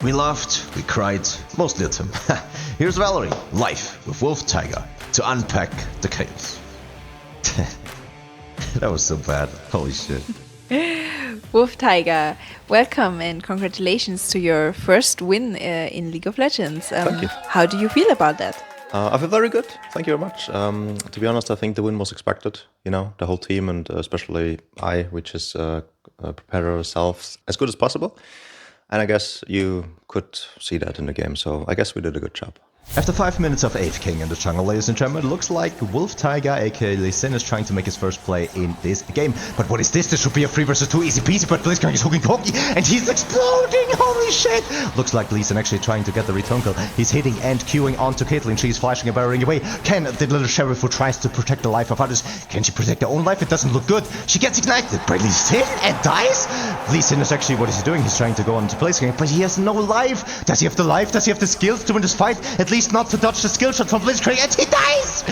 We laughed, we cried, mostly at him. Here's Valerie, live with Wolf Taiger, to unpack the chaos. That was so bad, holy shit. Wolf Taiger, welcome and congratulations to your first win in League of Legends. Thank you. How do you feel about that? I feel very good. Thank you very much. To be honest, I think the win was expected. You know, the whole team and especially we just prepared ourselves as good as possible. And I guess you could see that in the game. So I guess we did a good job. After 5 minutes of AFKing in the jungle, ladies and gentlemen, it looks like Wolf Taiger, aka Lee Sin, is trying to make his first play in this game. But what is this? This should be a 3 versus 2 easy peasy, but Blitzcrank is hooking Koki, and he's exploding! Holy shit! Looks like Lee Sin actually trying to get the return kill. He's hitting and queuing onto Caitlyn. She's flashing and barrering away. Can the little sheriff who tries to protect the life of others, can she protect her own life? It doesn't look good. She gets ignited by Lee Sin and dies? Lee Sin is actually, what is he doing? He's trying to go onto Blitzcrank, but he has no life. Does he have the life? Does he have the skills to win this fight? At least not to dodge the skill shot from Blitzcrank, and he dies!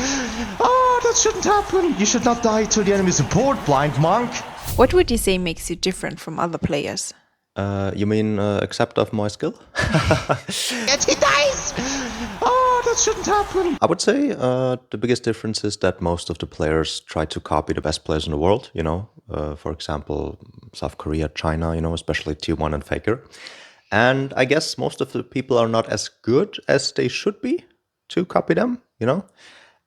Oh, that shouldn't happen. You should not die to the enemy support, blind monk. What would you say makes you different from other players? You mean except of my skill? And he dies! Oh, that shouldn't happen. I would say the biggest difference is that most of the players try to copy the best players in the world, you know. For example, South Korea, China, you know, especially T1 and Faker. And I guess most of the people are not as good as they should be to copy them, you know.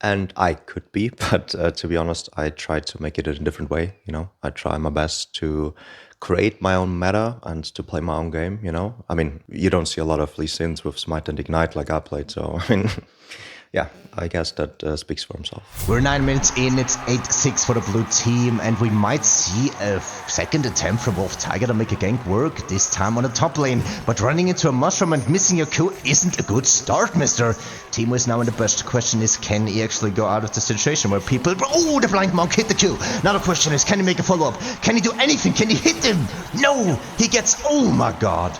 And I could be, but to be honest, I try to make it in a different way, you know. I try my best to create my own meta and to play my own game, you know. I mean, you don't see a lot of Lee Sins with Smite and Ignite like I played, so I mean, yeah, I guess that speaks for himself. We're 9 minutes in, it's 8-6 for the blue team, and we might see a second attempt from Wolf Taiger to make a gank work, this time on the top lane. But running into a mushroom and missing your Q isn't a good start, mister. Teemo is now in the bush. The question is, can he actually go out of the situation where people... Oh, the blind monk hit the Q. Now the question is, can he make a follow-up? Can he do anything? Can he hit him? No! He gets... Oh my god.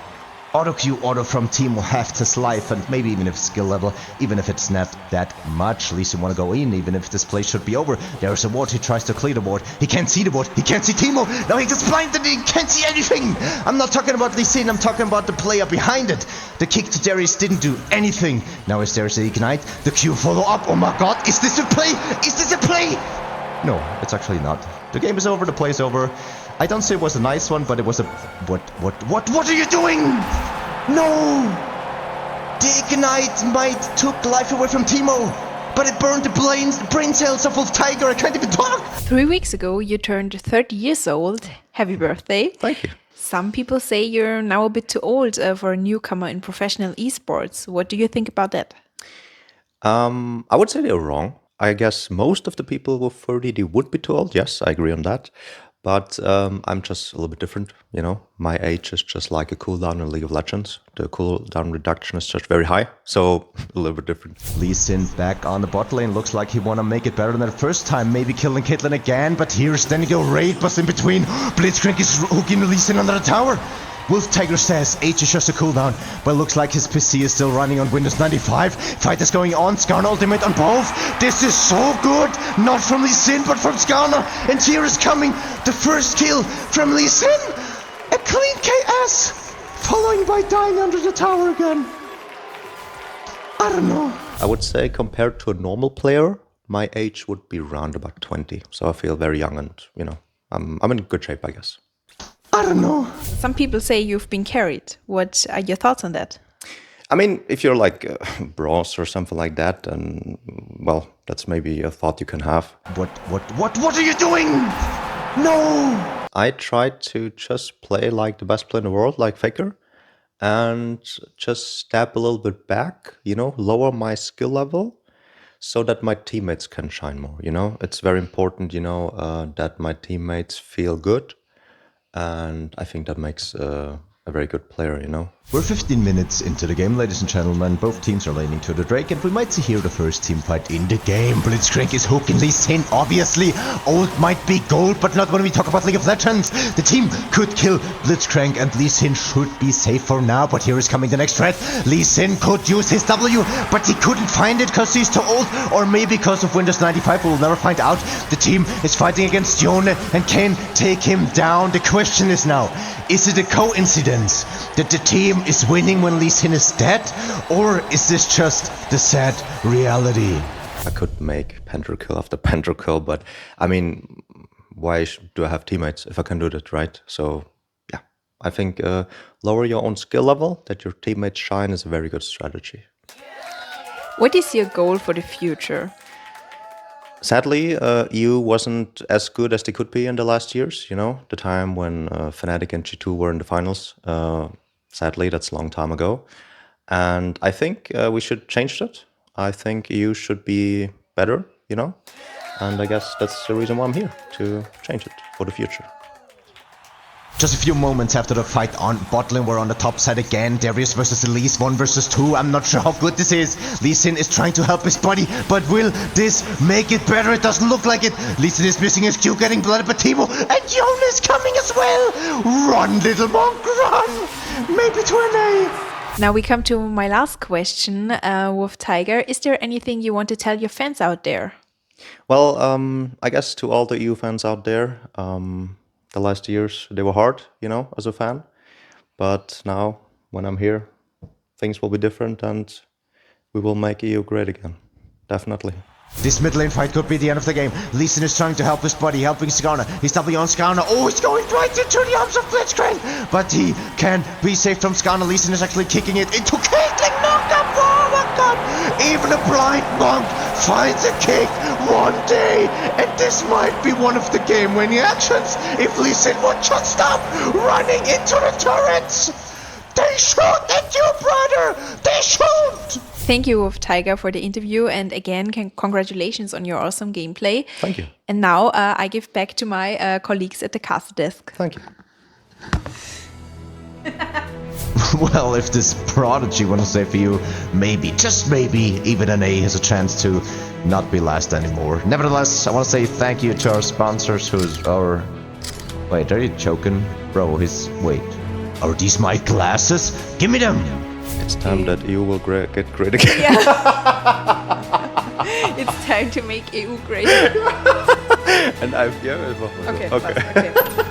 Auto Q auto from Teemo half his life, and maybe even if skill level, even if it's not that much. At least you want to go in, even if this play should be over. There's a ward, he tries to clear the ward. He can't see the ward, he can't see Teemo. Now he gets blinded, he can't see anything. I'm not talking about Lee Sin, I'm talking about the player behind it. The kick to Darius didn't do anything. Now is there's the Ignite, the Q follow up. Oh my god, is this a play? Is this a play? No, it's actually not. The game is over, the play is over. I don't say it was a nice one, but it was a... What are you doing? No! The Ignite might took life away from Teemo, but it burned the brain cells of Wolf Taiger. I can't even talk! 3 weeks ago, you turned 30 years old. Happy birthday. Thank you. Some people say you're now a bit too old for a newcomer in professional esports. What do you think about that? I would say they're wrong. I guess most of the people with 30, they would be too old. Yes, I agree on that. But I'm just a little bit different, you know. My age is just like a cooldown in League of Legends. The cooldown reduction is just very high, so a little bit different. Lee Sin back on the bot lane. Looks like he wanna make it better than the first time. Maybe killing Caitlyn again, but here's Denigo Raid bus in between. Blitzcrank is hooking Lee Sin under the tower. Wolf Taiger says H is just a cooldown, but looks like his PC is still running on Windows 95. Fight is going on, Skarner ultimate on both. This is so good! Not from Lee Sin, but from Skarner. And here is coming the first kill from Lee Sin. A clean KS, following by dying under the tower again. I don't know. I would say compared to a normal player, my age would be around about 20. So I feel very young and, you know, I'm in good shape, I guess. I don't know. Some people say you've been carried. What are your thoughts on that? I mean, if you're like bronze or something like that, then, well, that's maybe a thought you can have. What are you doing? No! I tried to just play like the best player in the world, like Faker, and just step a little bit back, you know, lower my skill level so that my teammates can shine more, you know. It's very important, you know, that my teammates feel good. And I think that makes a very good player, you know. We're 15 minutes into the game, ladies and gentlemen. Both teams are laning to the Drake, and we might see here the first team fight in the game. Blitzcrank is hooking Lee Sin, obviously. Old might be gold, but not when we talk about League of Legends. The team could kill Blitzcrank, and Lee Sin should be safe for now. But here is coming the next threat. Lee Sin could use his W, but he couldn't find it because he's too old, or maybe because of Windows 95. We'll never find out. The team is fighting against Yone and can take him down. The question is now, is it a coincidence? evidence that the team is winning when Lee Sin is dead? Or is this just the sad reality? I could make pentakill after pentakill, but I mean, why do I have teammates if I can do that, right? So yeah, I think lower your own skill level, that your teammates shine, is a very good strategy. What is your goal for the future? Sadly, EU wasn't as good as they could be in the last years, you know, the time when Fnatic and G2 were in the finals. Sadly, that's a long time ago. And I think we should change that. I think EU should be better, you know, and I guess that's the reason why I'm here, to change it for the future. Just a few moments after the fight on bot lane, we're on the top side again. Darius versus Elise, 1 versus 2. I'm not sure how good this is. Lee Sin is trying to help his buddy, but will this make it better? It doesn't look like it. Lee Sin is missing his Q, getting blooded by Timo, and Yone is coming as well. Run, little monk, run! Maybe to an A. Now we come to my last question, Wolf Taiger. Is there anything you want to tell your fans out there? Well, I guess to all the EU fans out there, the last years, they were hard, you know, as a fan. But now, when I'm here, things will be different and we will make EU great again. Definitely. This mid lane fight could be the end of the game. Lee Sin is trying to help his buddy, helping Skarner. He's W on Skarner. Oh, he's going right into the arms of Blitzcrank. But he can be saved from Skarner. Lee Sin is actually kicking it into Caitlyn. Knocked up. Oh my god. Even a blind monk finds a kick one day. And this might be one of the game-winning actions. If Lee Sin would just stop running into the turrets. They shoot at you, brother. They shoot. Thank you, Wolf Taiger, for the interview, and again, congratulations on your awesome gameplay. Thank you. And now I give back to my colleagues at the castle desk. Thank you. Well, if this prodigy want to say for you, maybe, just maybe, even an A has a chance to not be last anymore. Nevertheless, I want to say thank you to our sponsors, who's our... Wait, are you choking? Bro, wait. Are these my glasses? Give me them! It's time that EU will get great again. Yeah. It's time to make EU great. And I've... Yeah, Okay. okay.